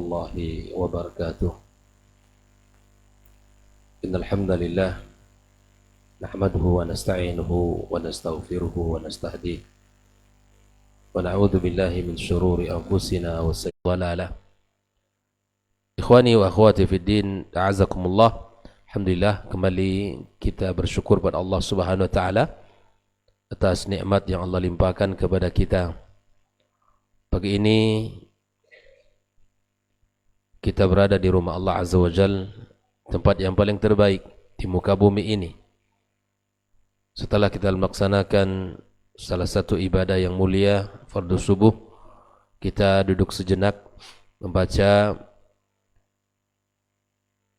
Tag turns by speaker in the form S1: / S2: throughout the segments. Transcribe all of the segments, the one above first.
S1: الله وبركاته. إن الحمد لله نحمده ونستعينه ونستغفره ونستهديه ونعوذ بالله من شرور أنفسنا وسيئات أعمالنا. Ikhwani wa akhwati fid din, ta'azakumullah. Alhamdulillah, kembali kita bersyukur kepada Allah Subhanahu wa taala atas nikmat yang Allah limpahkan kepada kita. Pagi ini kita berada di rumah Allah Azza wa Jal, tempat yang paling terbaik di muka bumi ini. Setelah kita melaksanakan salah satu ibadah yang mulia, fardu subuh, kita duduk sejenak membaca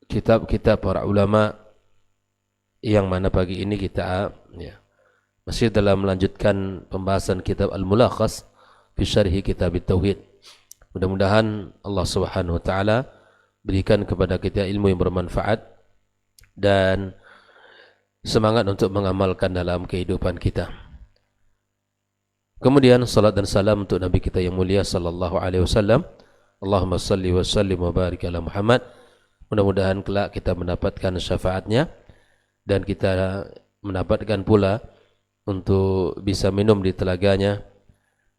S1: kitab-kitab para ulama, yang mana pagi ini kita masih dalam melanjutkan pembahasan kitab Al-Mulakhas fi Syarhi Kitab Tauhid. Mudah-mudahan Allah Subhanahu wa taala berikan kepada kita ilmu yang bermanfaat dan semangat untuk mengamalkan dalam kehidupan kita. Kemudian salat dan salam untuk Nabi kita yang mulia sallallahu alaihi wasallam. Allahumma salli wa sallim wa barik ala Muhammad. Mudah-mudahan kelak kita mendapatkan syafaatnya dan kita mendapatkan pula untuk bisa minum di telaganya,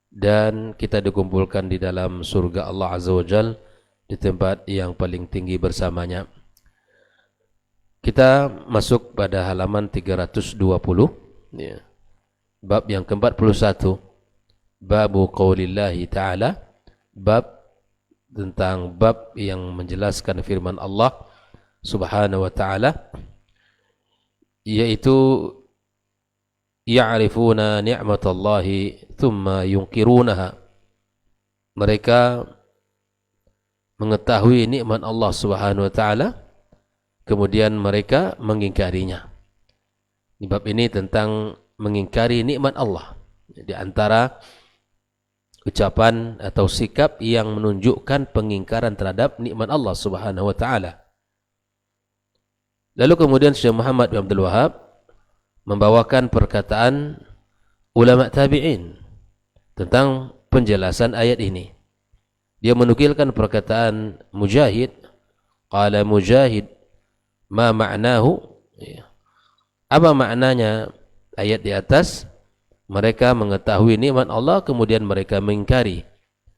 S1: dan kita dikumpulkan di dalam surga Allah Azza wa Jal di tempat yang paling tinggi bersamanya. Kita masuk pada halaman 320, bab yang ke-41, babu qaulillahi ta'ala, bab tentang bab yang menjelaskan firman Allah Subhanahu wa taala, yaitu ya'rifuna ni'matallahi thumma yunkirunaha. Mereka mengetahui nikmat Allah Subhanahu wa taala, kemudian mereka mengingkarinya. Di bab ini tentang mengingkari nikmat Allah. Di antara ucapan atau sikap yang menunjukkan pengingkaran terhadap nikmat Allah Subhanahu wa taala. Lalu kemudian Syekh Muhammad bin Abdul Wahab membawakan perkataan ulama tabi'in tentang penjelasan ayat ini. Dia menukilkan perkataan Mujahid, qala Mujahid ma ma'nahu, apa maknanya ayat di atas? Mereka mengetahui nikmat Allah kemudian mereka mengingkari.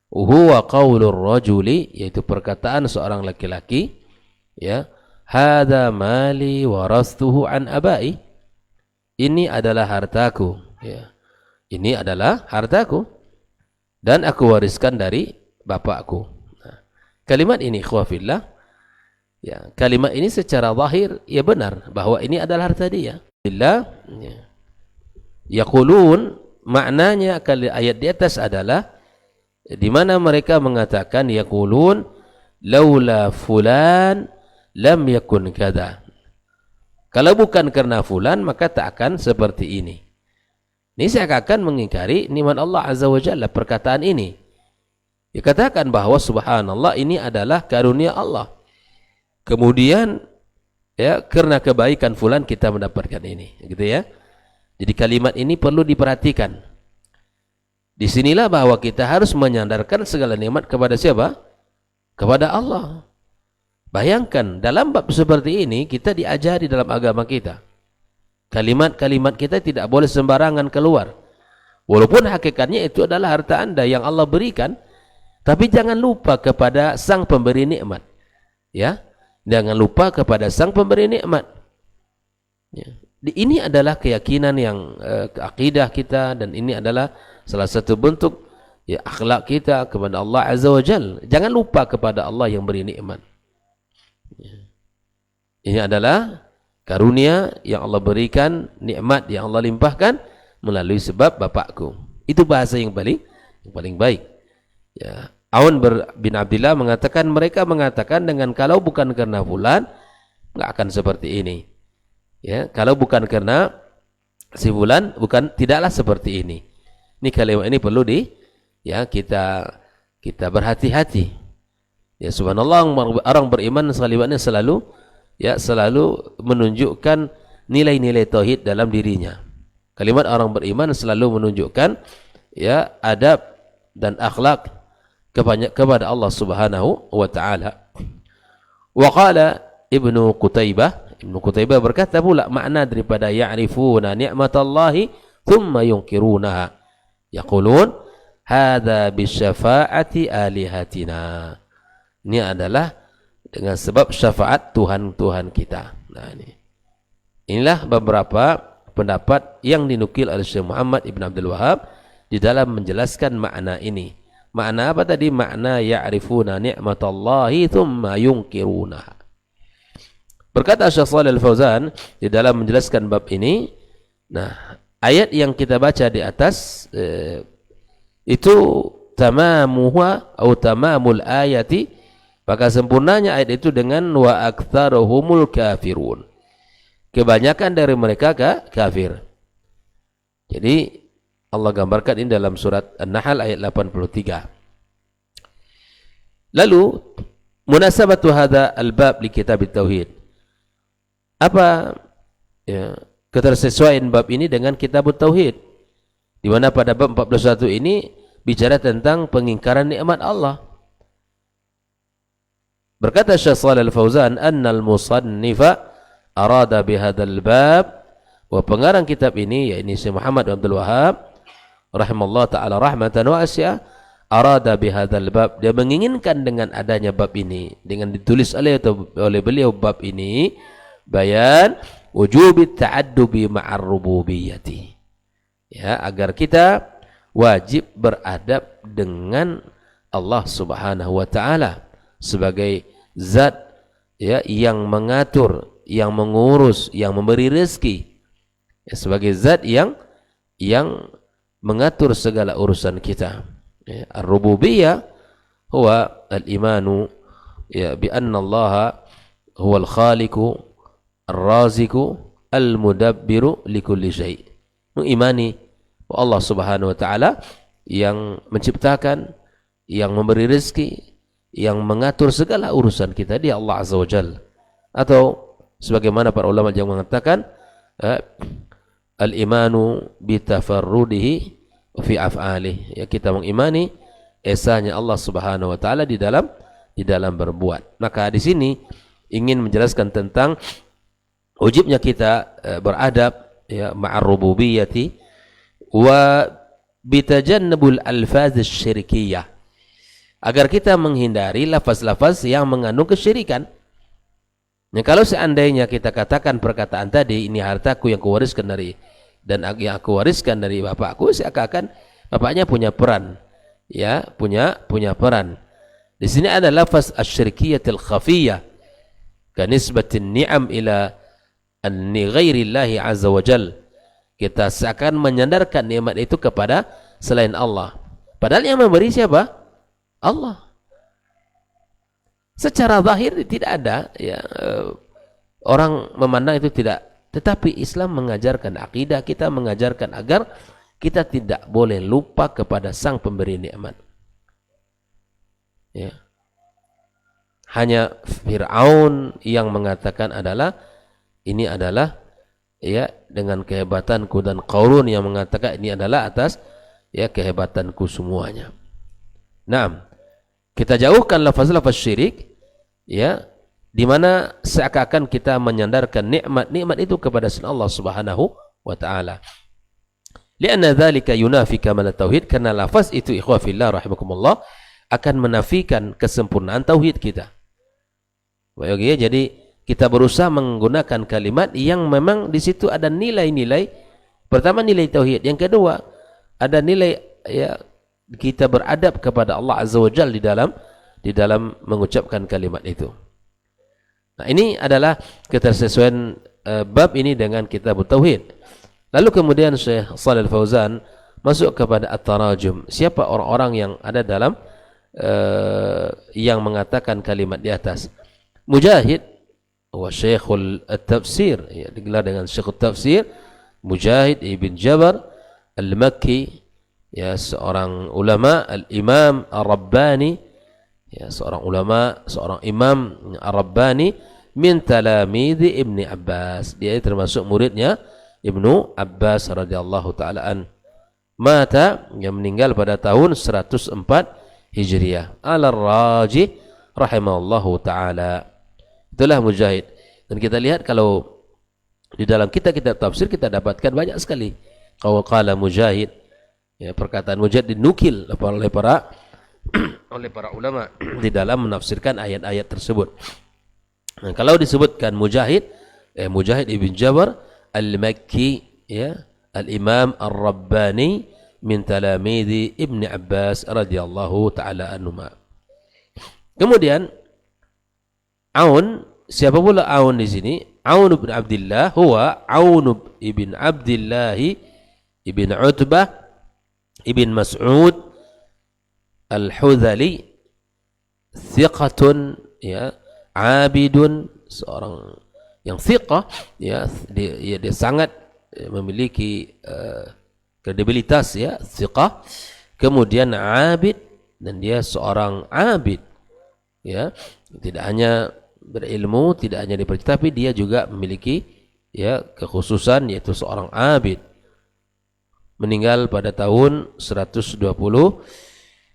S1: Huwa qaulur rajuli, yaitu perkataan seorang laki-laki, hadza mali warastuhu an abai. Ini adalah hartaku, ini adalah hartaku dan aku wariskan dari bapakku. Nah, kalimat ini ikhwafillah, kalimat ini secara zahir benar bahwa ini adalah harta dia. Yaqulun, maknanya ayat di atas adalah di mana mereka mengatakan yaqulun laula fulan lam yakun kada. Kalau bukan karena fulan maka tak akan seperti ini. Ini seakan-akan mengingkari nikmat Allah Azza wa Jalla perkataan ini. Dikatakan bahwa subhanallah ini adalah karunia Allah. Kemudian karena kebaikan fulan kita mendapatkan ini, gitu ya. Jadi kalimat ini perlu diperhatikan. Disinilah bahwa kita harus menyandarkan segala nikmat kepada siapa? Kepada Allah. Bayangkan dalam bab seperti ini kita diajari dalam agama kita. Kalimat-kalimat kita tidak boleh sembarangan keluar. Walaupun hakikatnya itu adalah harta Anda yang Allah berikan, tapi jangan lupa kepada sang pemberi nikmat. Jangan lupa kepada sang pemberi nikmat. Ini adalah keyakinan yang akidah kita, dan ini adalah salah satu bentuk akhlak kita kepada Allah Azza wa Jal. Jangan lupa kepada Allah yang beri nikmat. Ini adalah karunia yang Allah berikan, nikmat yang Allah limpahkan melalui sebab bapakku. Itu bahasa yang paling baik. Aun bin Abdillah mengatakan, mereka mengatakan dengan kalau bukan karena fulan enggak akan seperti ini. Kalau bukan karena si fulan tidaklah seperti ini. Ini kalimat ini perlu kita berhati-hati. Subhanallah, orang beriman kalimatnya selalu menunjukkan nilai-nilai tauhid dalam dirinya. Kalimat orang beriman selalu menunjukkan adab dan akhlak kepada Allah Subhanahu wa taala. Wa qala Ibnu Qutaibah berkata pula makna daripada ya'rifuna ni'matallahi thumma yunkirunaha. Yaqulun hadza bisyafa'ati alihatina. Ini adalah dengan sebab syafaat Tuhan-Tuhan kita. Nah ini. Inilah beberapa pendapat yang dinukil oleh Syekh Muhammad Ibn Abdul Wahhab di dalam menjelaskan makna ini. Makna apa tadi? Makna ya'rifuna ni'matallahi thumma yunkirunaha. Berkata Syekh Shalih Al-Fauzan di dalam menjelaskan bab ini, nah, ayat yang kita baca di atas itu tamamuha atau tamamul ayati, maka sempurnanya ayat itu dengan wa aktsaruhumul kafirun. Kebanyakan dari mereka kafir. Jadi Allah gambarkan ini dalam surat An-Nahl ayat 83. Lalu munasabatu hadza al-bab li kitab at-tauhid. Apa ya, ketersesuaian bab ini dengan kitab at-tauhid? Di mana pada bab 41 ini bicara tentang pengingkaran nikmat Allah. Berkata Syekh Shalih Al-Fauzan, "Annal musannifa arada bihadzal bab", wa pengarang kitab ini yaitu Syekh Muhammad bin Abdul Wahhab rahimallahu taala rahmatan wasi'ah, arada bihadzal bab, dia menginginkan dengan adanya bab ini, dengan ditulis oleh beliau bab ini, bayan wujubi ta'addubi ma'ar rububiyyati. Ya, agar kita wajib beradab dengan Allah Subhanahu wa taala sebagai zat ya yang mengatur, yang mengurus, yang memberi rezeki. Ya, sebagai zat yang mengatur segala urusan kita. Ya, ar-rububiyyah huwa al-imanu ya bi anna Allah huwa al-khaliqu ar-raziqu al-mudabbiru likulli syai'. Mengimani Allah Subhanahu wa taala yang menciptakan, yang memberi rezeki, yang mengatur segala urusan kita, dia Allah Azza wa Jalla. Atau sebagaimana para ulama yang mengatakan al-imanu bitafarrudihi fi af'alih, ya, kita mengimani esanya Allah Subhanahu wa taala di dalam berbuat. Maka di sini ingin menjelaskan tentang wajibnya kita beradab ya ma'ar rububiyyati wa bitajannabul alfaz syirkiyah, agar kita menghindari lafaz-lafaz yang mengandung kesyirikan. Nah, kalau seandainya kita katakan perkataan tadi, ini hartaku yang kuwariskan dari dan yang aku wariskan dari bapakku, seakan-akan bapaknya punya peran, ya, punya peran. Di sini ada lafaz asy-syirkiyatul khafiyah kanisbatin ni'am ila anni ghairillahi azza wa jal. Kita seakan menyandarkan nikmat itu kepada selain Allah, padahal yang memberi siapa? Allah. Secara zahir tidak ada ya, orang memandang itu tidak, tetapi Islam mengajarkan, akidah kita mengajarkan agar kita tidak boleh lupa kepada sang pemberi nikmat. Ya. Hanya Fir'aun yang mengatakan ini adalah ya dengan kehebatanku, dan Qarun yang mengatakan ini adalah atas ya kehebatanku semuanya. Nah, kita jauhkan lafaz-lafaz syirik ya, di mana seakan-akan kita menyandarkan nikmat itu kepada selain Allah Subhanahu wa taala. Lianna dzalika yunafi kamal tauhid, karena lafaz itu ikhwah fillah rahimakumullah akan menafikan kesempurnaan tauhid kita. Baik ya, jadi kita berusaha menggunakan kalimat yang memang di situ ada nilai-nilai. Pertama nilai tauhid, yang kedua ada nilai ya kita beradab kepada Allah Azza wa Jalla di dalam mengucapkan kalimat itu. Nah, ini adalah ketersesuaian bab ini dengan kitab tauhid. Lalu kemudian Syekh Shalih Al-Fauzan masuk kepada at-tarajum. Siapa orang-orang yang ada dalam yang mengatakan kalimat di atas? Mujahid wa Syekhul Tafsir, ya, digelar dengan Syekhul Tafsir, Mujahid ibn Jabr al-Makki, ya, seorang ulama, al-Imam Ar-Rabbani, ya, seorang ulama, seorang imam Ar-Rabbani min talamidhi Ibni Abbas, dia termasuk muridnya Ibnu Abbas radhiyallahu taala an. Mata, yang meninggal pada tahun 104 Hijriyah. Al-Rajih rahimahullahu ta'ala. Itulah Mujahid. Dan kita lihat kalau di dalam kitab-kitab tafsir kita dapatkan banyak sekali. Kalau qala Mujahid, ya, perkataan Mujahid dinukil oleh para ulama di dalam menafsirkan ayat-ayat tersebut. Nah, kalau disebutkan Mujahid, Mujahid ibn Jabr al-Makki, ya, al-Imam ar-Rabbani min talamidi Ibn Abbas radhiyallahu taala anhuma. Kemudian Aun, siapa pula Aun di sini? Aun bin Abdullah huwa Aun ibn Abdullah ibn Utbah ibn Mas'ud al-Hudhali, thiqatun, ya, abidun, seorang yang thiqah, ya, dia sangat memiliki kredibilitas, ya, thiqah, kemudian abid, dan dia seorang abid, ya, tidak hanya berilmu, tidak hanya dipercaya, tapi dia juga memiliki, ya, kekhususan, yaitu seorang abid. Meninggal pada tahun 120,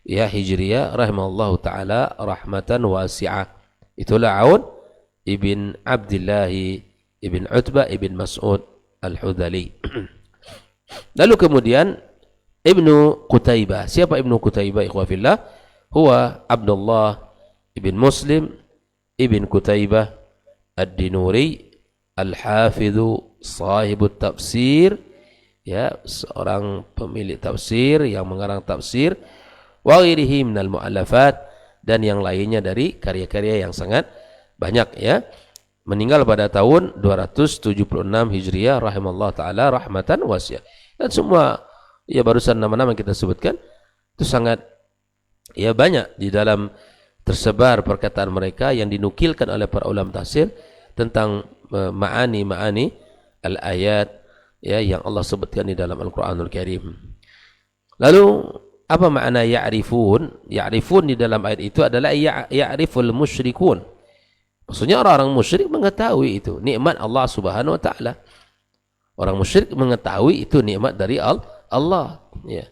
S1: ya, Hijriyah, rahimahullahu taala rahmatan wasi'ah. Itulah Aun ibn Abdullah ibn Utbah ibn Mas'ud al-Hudhali. Lalu kemudian Ibnu Qutaibah. Siapa Ibnu Qutaibah, ikhwafillah? Huwa Abdullah ibn Muslim ibn Qutaibah ad-Dinuri al-Hafidhu sahibut tafsir, ya, seorang pemilik tafsir yang mengarang tafsir, wa ghairihi minal mu'allafat, dan yang lainnya dari karya-karya yang sangat banyak, ya. Meninggal pada tahun 276 Hijriah rahimallahu taala rahmatan wasi'ah. Dan semua, ya, barusan nama-nama yang kita sebutkan itu sangat, ya, banyak di dalam tersebar perkataan mereka yang dinukilkan oleh para ulama tafsir tentang ma'ani al-ayat, ya, yang Allah sebutkan di dalam Al-Qur'anul Karim. Lalu apa makna ya'rifun? Ya'rifun di dalam ayat itu adalah ya'riful musyrikun. Maksudnya orang-orang musyrik mengetahui itu nikmat Allah Subhanahu wa taala. Orang musyrik mengetahui itu nikmat dari Allah, ya.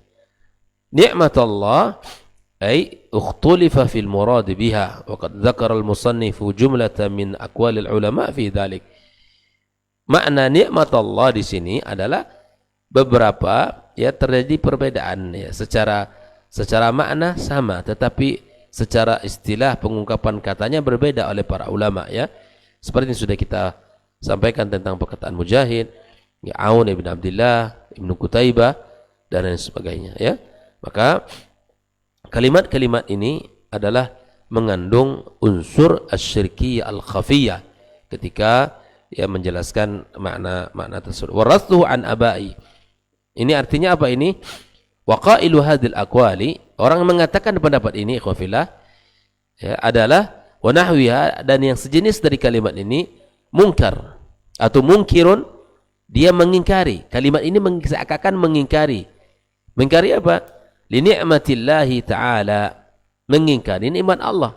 S1: Nikmat Allah ay ukhtulifa fil murad biha wa qad dzakara al-musannif jumlatan min aqwal al-ulama fi dzalik. Makna nikmat Allah di sini adalah beberapa, ya, terjadi perbedaan, ya, secara makna sama, tetapi secara istilah pengungkapan katanya berbeda oleh para ulama, ya. Seperti yang sudah kita sampaikan tentang perkataan Mujahid, ya, Aun ibn Abdullah ibn Qutaibah dan lain sebagainya, ya. Maka kalimat-kalimat ini adalah mengandung unsur asyirkiyah al-khafiyah ketika, ya, menjelaskan makna tersebut. Warathu an abai. Ini artinya apa ini? Waqailu hadil aqwali, orang mengatakan pendapat ini, ikhwafillah, ya, adalah wa nahwiha, dan yang sejenis dari kalimat ini mungkar atau mungkirun, dia mengingkari. Kalimat ini seakan-akan mengingkari. Mengingkari apa? Li ni'matillahi ta'ala, mengingkari nikmat Allah.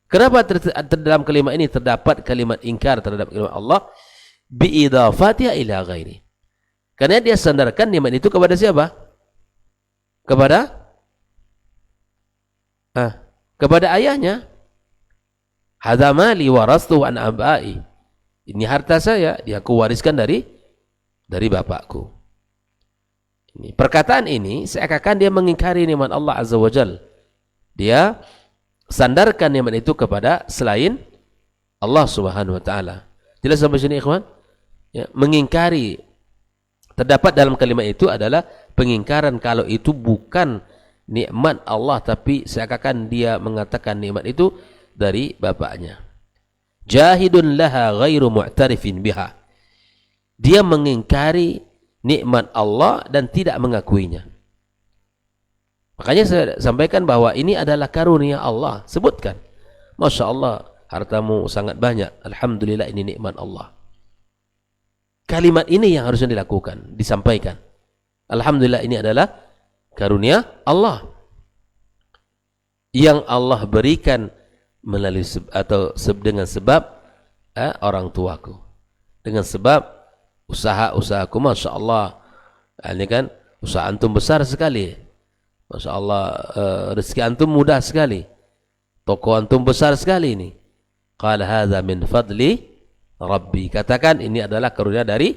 S1: Kenapa dalam kalimat ini terdapat kalimat ingkar terhadap kalimat Allah? Bi idafatiha ila ghairi. Karena dia sandarkan nikmat itu kepada siapa? Kepada ayahnya. Hadza mali warastu an abai. Ini harta saya, dia aku wariskan dari bapakku. Ini perkataan ini seakan-akan dia mengingkari nikmat Allah Azza wa Jalla. Dia sandarkan nikmat itu kepada selain Allah Subhanahu wa taala. Jelas sampai sini, ikhwan? Ya, mengingkari terdapat dalam kalimat itu adalah pengingkaran kalau itu bukan nikmat Allah, tapi seakan-akan dia mengatakan nikmat itu dari bapaknya. Jahidun laha ghairu mu'tarifin biha. Dia mengingkari nikmat Allah dan tidak mengakuinya. Makanya saya sampaikan bahwa ini adalah karunia Allah. Sebutkan, Masya Allah, hartamu sangat banyak, alhamdulillah, ini nikmat Allah. Kalimat ini yang harusnya dilakukan, disampaikan. Alhamdulillah, ini adalah karunia Allah yang Allah berikan melalui dengan sebab orang tuaku, dengan sebab usaha-usahaku. Masya Allah, ini kan usaha antum besar sekali. Masya Allah, rezeki antum mudah sekali. Toko antum besar sekali ini. Qala hadza min fadli Rabbi. Katakan ini adalah karunia dari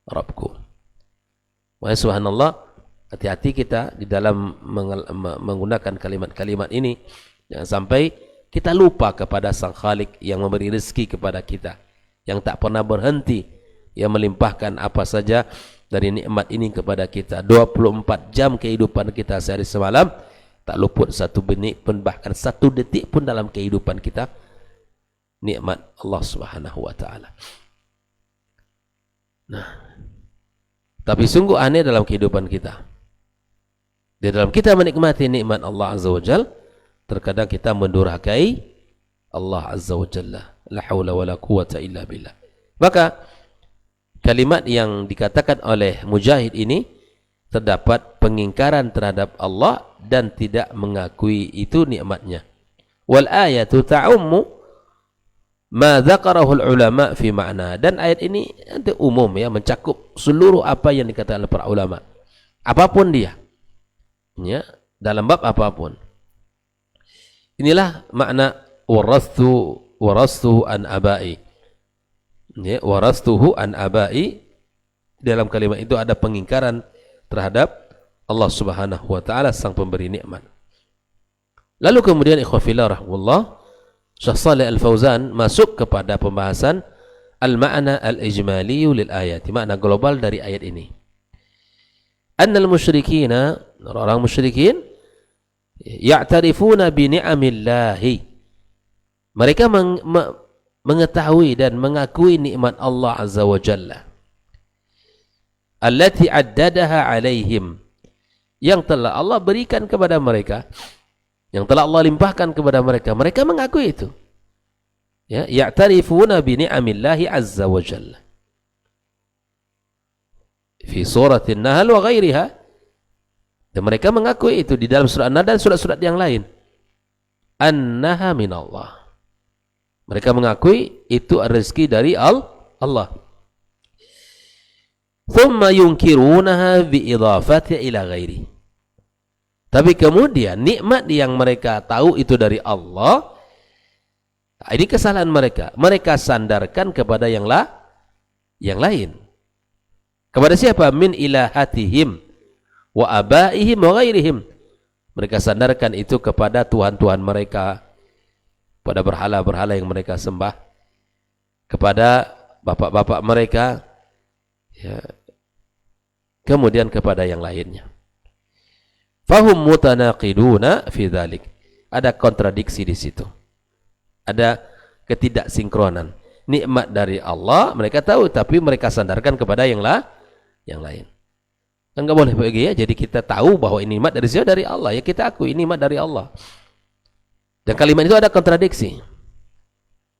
S1: Rabbku. Wa subhanallah, hati-hati kita di dalam menggunakan kalimat-kalimat ini. Jangan sampai kita lupa kepada Sang Khalik yang memberi rezeki kepada kita, yang tak pernah berhenti, yang melimpahkan apa saja dari nikmat ini kepada kita. 24 jam kehidupan kita sehari semalam, tak luput satu benih pun, bahkan satu detik pun dalam kehidupan kita nikmat Allah Subhanahu wa taala. Nah, tapi sungguh aneh dalam kehidupan kita. Di dalam kita menikmati nikmat Allah Azza wa Jalla, terkadang kita mendurhakai Allah Azza wa Jalla. La haula wala quwata illa billah. Maka kalimat yang dikatakan oleh Mujahid ini terdapat pengingkaran terhadap Allah dan tidak mengakui itu nikmatnya. Wal ayatu ta'ummu ma dzakarahu ulama fi ma'na. Dan ayat ini itu umum ya, mencakup seluruh apa yang dikatakan oleh para ulama. Apapun dia. Ya, dalam bab apapun. Inilah makna warastu an abai. Ya, warastuhu an abai. Dalam kalimat itu ada pengingkaran terhadap Allah Subhanahu wa taala, sang pemberi nikmat. Lalu kemudian ikhwafillah rahmatullah, Syekh Shalih Al-Fauzan masuk kepada pembahasan al-ma'na al-ijmali lil ayat, makna global dari ayat ini. Annal musyrikina, orang musyrikin, ya'tarifuna bi ni'amillahi. Mereka mengetahui dan mengakui nikmat Allah Azza wa Jalla. Allati addadaha alaihim, yang telah Allah berikan kepada mereka, yang telah Allah limpahkan kepada mereka. Mereka mengakui itu. Ya, ya'tarifuna bi ni'amillahi azza wa jalla. Fi suratin Nahl wa ghairiha. Dan mereka mengakui itu di dalam surah An-Nahl dan surat-surat yang lain. Annaha minallah. Mereka mengakui itu rezeki dari Allah. Thumma yunkirunaha biidhafati ila ghairi. Tapi kemudian nikmat yang mereka tahu itu dari Allah, ini kesalahan mereka. Mereka sandarkan kepada yang lain. Kepada siapa? Min ilahatihim wa abaihim wa ghairihim. Mereka sandarkan itu kepada tuhan-tuhan mereka, pada berhala-berhala yang mereka sembah, kepada bapak-bapak mereka, ya, kemudian kepada yang lainnya. Fahum mutanaqiduna fi dzalik. Ada kontradiksi di situ. Ada ketidaksinkronan. Nikmat dari Allah mereka tahu, tapi mereka sandarkan kepada yang lain. Enggak boleh begitu ya. Jadi kita tahu bahwa ini nikmat dari siapa? Dari Allah. Ya kita akui ini nikmat dari Allah. Dan kalimat itu ada kontradiksi.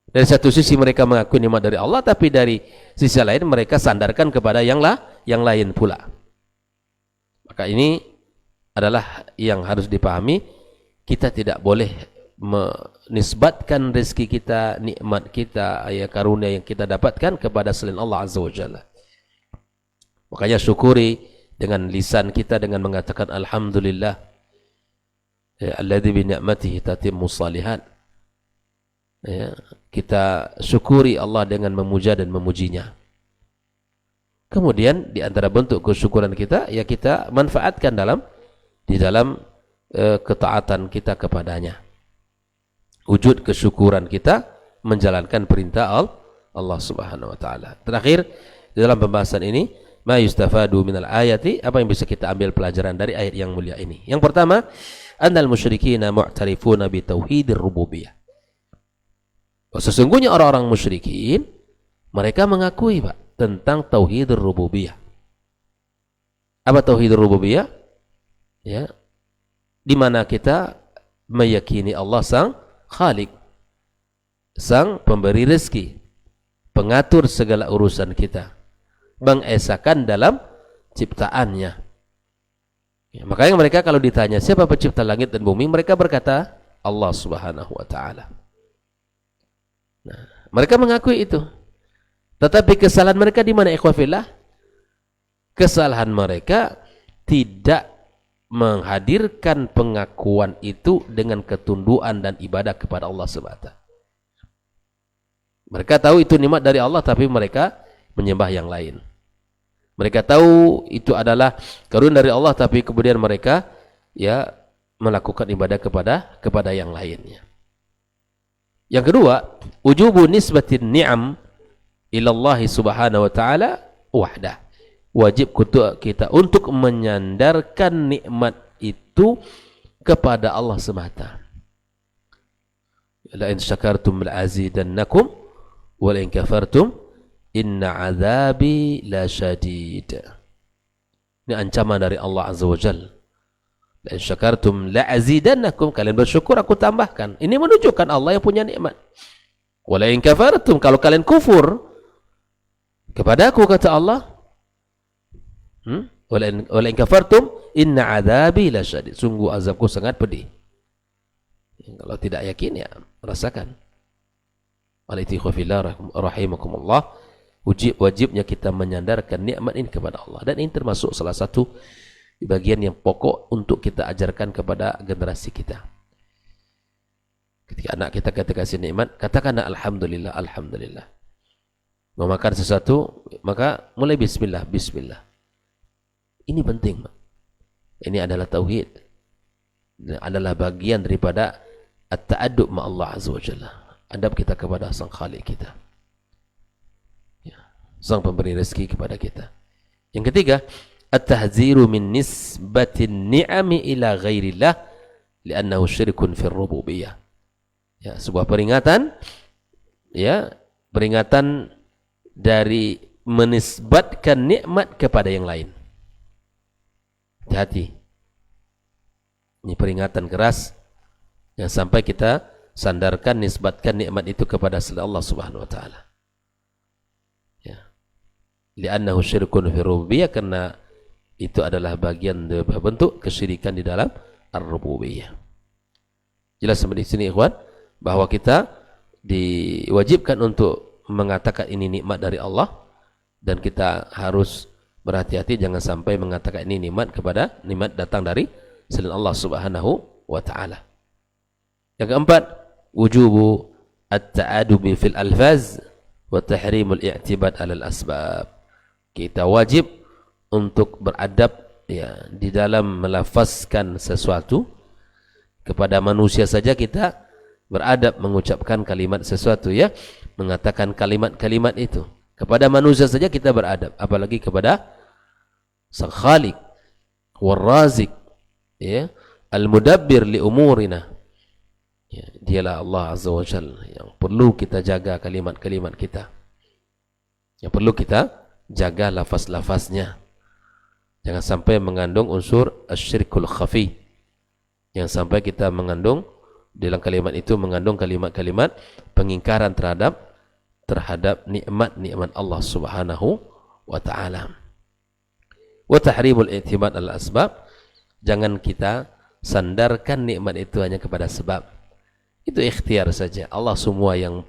S1: Dari satu sisi mereka mengakui nikmat dari Allah, tapi dari sisi lain mereka sandarkan kepada yang lain pula. Maka ini adalah yang harus dipahami. Kita tidak boleh menisbatkan rezeki kita, nikmat kita, ya karunia yang kita dapatkan kepada selain Allah Azza wa Jalla. Makanya syukuri dengan lisan kita dengan mengatakan alhamdulillah, ya, alladzi bi ni'matihi tatimmu shalihat. Ya, kita syukuri Allah dengan memuja dan memujinya. Kemudian di antara bentuk kesyukuran kita, ya kita manfaatkan di dalam ketaatan kita kepadanya. Wujud kesyukuran kita menjalankan perintah Allah Subhanahu wa taala. Terakhir di dalam pembahasan ini, ma yustafadu minal ayati, apa yang bisa kita ambil pelajaran dari ayat yang mulia ini. Yang pertama, annal musyrikina mu'tarifuna bi tauhidir rububiyah. Sesungguhnya orang-orang musyrikin mereka mengakui, Pak, tentang tauhidur rububiyah. Apa tauhidur rububiyah? Ya, di mana kita meyakini Allah sang Khalik, sang pemberi rezeki, pengatur segala urusan kita, mengesakan dalam ciptaannya. Ya, makanya mereka kalau ditanya siapa pencipta langit dan bumi, mereka berkata Allah Subhanahu wa taala. Nah, mereka mengakui itu. Tetapi kesalahan mereka di mana, ikhwafillah? Kesalahan mereka tidak menghadirkan pengakuan itu dengan ketunduan dan ibadah kepada Allah semata. Mereka tahu itu nikmat dari Allah, tapi mereka menyembah yang lain. Mereka tahu itu adalah karunia dari Allah, tapi kemudian mereka ya melakukan ibadah kepada yang lainnya. Yang kedua, wujubu nisbatin ni'am ila Allah subhanahu wa ta'ala wahdah. Wajib kita untuk menyandarkan nikmat itu kepada Allah semata. La in syakartum la'azidannakum wa la in kafartum inna azabi la syadid. Ini ancaman dari Allah Azza wa Jalla. La in syakartum la'azidannakum, kalian bersyukur aku tambahkan. Ini menunjukkan Allah yang punya nikmat. Wa la in kafartum, kalau kalian kufur kepadaku, kata Allah, wala in kafartum inna adzabi lasyadid, sungguh azabku sangat pedih. Kalau tidak yakin ya rasakan. Walitikufillah rahimakumullah, wajibnya kita menyandarkan nikmat ini kepada Allah, dan ini termasuk salah satu bagian yang pokok untuk kita ajarkan kepada generasi kita. Ketika anak kita kasih nikmat, katakan alhamdulillah, alhamdulillah. Mau makan sesuatu, maka mulai bismillah, bismillah. Ini penting. Ini adalah tauhid. Dan adalah bagian daripada at-ta'addub ma Allah Azza wa Jalla. Adab kita kepada Sang Khalik kita. Ya. Sang pemberi rezeki kepada kita. Yang ketiga, at-tahziru min nisbatin ni'ami ila ghairillah li'annahu syirkun fir rububiyah. Ya, sebuah peringatan, ya, peringatan dari menisbatkan nikmat kepada yang lain. Hati-hati. Ini peringatan keras yang sampai kita sandarkan, nisbatkan nikmat itu kepada selain Allah Subhanahu wa taala. Ya. Li'annahu syirkun fi rububiyyah, karena itu adalah bagian bentuk kesyirikan di dalam ar-rububiyah. Jelas sampai di sini ikhwan bahwa kita diwajibkan untuk mengatakan ini nikmat dari Allah, dan kita harus berhati-hati jangan sampai mengatakan ini nikmat datang dari selain Allah Subhanahu wa taala. Yang keempat, wujubu at-ta'adubi fil alfaz wa tahrimul i'tibad 'alal asbab. Kita wajib untuk beradab ya di dalam melafazkan sesuatu. Kepada manusia saja kita beradab mengucapkan kalimat sesuatu, ya, mengatakan kalimat-kalimat itu. Kepada manusia saja kita beradab, apalagi kepada Sang Khalik war Razik, ya, al-mudabbir li umurina. Ya, dialah Allah Azza wa Jalla yang perlu kita jaga kalimat-kalimat kita. Yang perlu kita jaga lafaz-lafaznya. Jangan sampai mengandung unsur asyirkul khafi. Jangan sampai kita mengandung dalam kalimat itu mengandung kalimat-kalimat pengingkaran terhadap nikmat-nikmat Allah Subhanahu wa taala. Wa tahrimul i'timad al asbab, jangan kita sandarkan nikmat itu hanya kepada sebab. Itu ikhtiar saja. Allah semua yang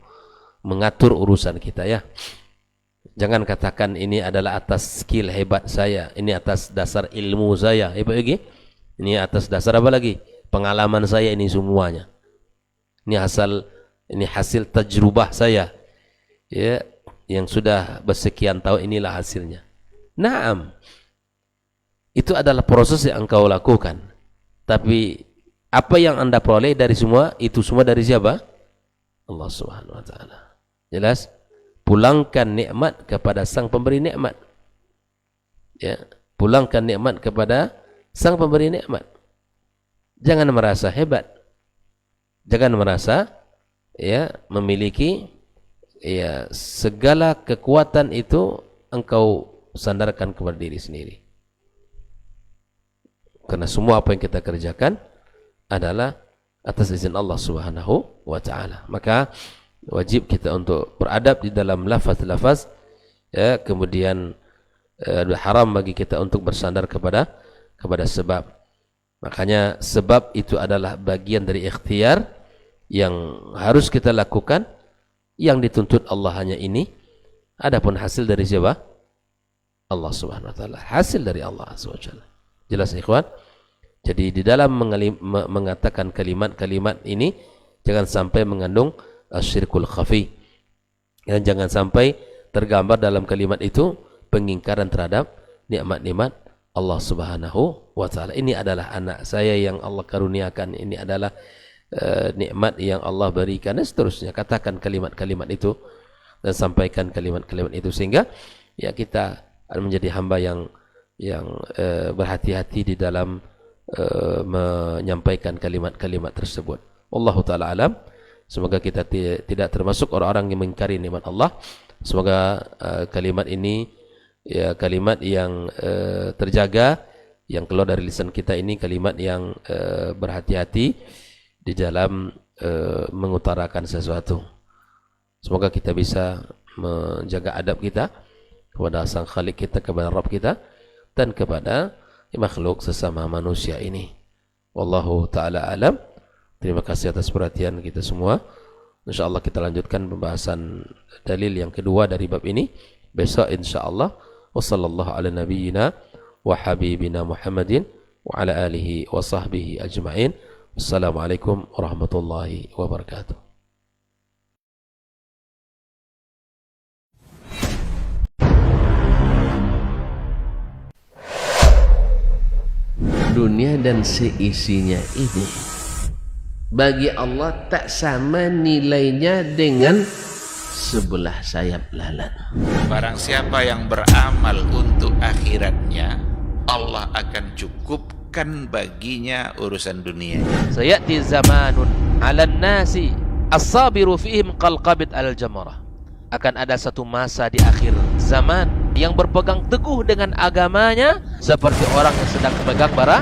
S1: mengatur urusan kita, ya. Jangan katakan ini adalah atas skill hebat saya, ini atas dasar ilmu saya, hebat lagi. Ini atas dasar apa lagi? Pengalaman saya, ini semuanya. Ini hasil tajrubah saya. Ya, yang sudah bersekian tahun, inilah hasilnya. Naam. Itu adalah proses yang engkau lakukan. Tapi apa yang Anda peroleh dari semua itu semua dari siapa? Allah Subhanahu wa taala. Jelas? Pulangkan nikmat kepada Sang Pemberi nikmat. Ya, pulangkan nikmat kepada Sang Pemberi nikmat. Jangan merasa hebat. Jangan merasa ya memiliki ya segala kekuatan itu engkau sandarkan kepada diri sendiri. Karena semua apa yang kita kerjakan adalah atas izin Allah Subhanahu wa taala. Maka wajib kita untuk beradab di dalam lafaz-lafaz, ya, kemudian haram bagi kita untuk bersandar kepada sebab. Makanya sebab itu adalah bagian dari ikhtiar yang harus kita lakukan, yang dituntut Allah hanya ini. Adapun hasil dari siapa? Allah Subhanahu wa taala. Hasil dari Allah Azza wa Jalla. Jelas ikhwan? Jadi di dalam mengatakan kalimat-kalimat ini jangan sampai mengandung syirkul khafi, dan jangan sampai tergambar dalam kalimat itu pengingkaran terhadap nikmat-nikmat Allah Subhanahu wa taala. Ini adalah anak saya yang Allah karuniakan, ini adalah nikmat yang Allah berikan, dan seterusnya. Katakan kalimat-kalimat itu dan sampaikan kalimat-kalimat itu, sehingga ya kita menjadi hamba yang berhati-hati di dalam menyampaikan kalimat-kalimat tersebut. Wallahu taala alam. Semoga kita tidak termasuk orang-orang yang mengingkari nikmat Allah. Semoga kalimat ini ya kalimat yang terjaga, yang keluar dari lisan kita ini kalimat yang berhati-hati di dalam mengutarakan sesuatu. Semoga kita bisa menjaga adab kita kepada Sang Khalik kita, kepada Rabb kita, dan kepada makhluk sesama manusia ini. Wallahu ta'ala alam. Terima kasih atas perhatian kita semua. InsyaAllah kita lanjutkan pembahasan dalil yang kedua dari bab ini besok insyaAllah. Wa sallallahu ala nabiyyina wa habibina Muhammadin wa ala alihi wa sahbihi ajma'in. Wassalamualaikum warahmatullahi wabarakatuh.
S2: Dunia dan seisinya ini bagi Allah tak sama nilainya dengan sebelah sayap lalat.
S3: Barang siapa yang beramal untuk akhiratnya, Allah akan cukupkan baginya urusan dunia.
S1: Sayati zamanun 'alan nasi as-sabiru fihim qalqabit al-jamarah. Akan ada satu masa di akhir zaman yang berpegang teguh dengan agamanya seperti orang yang sedang memegang bara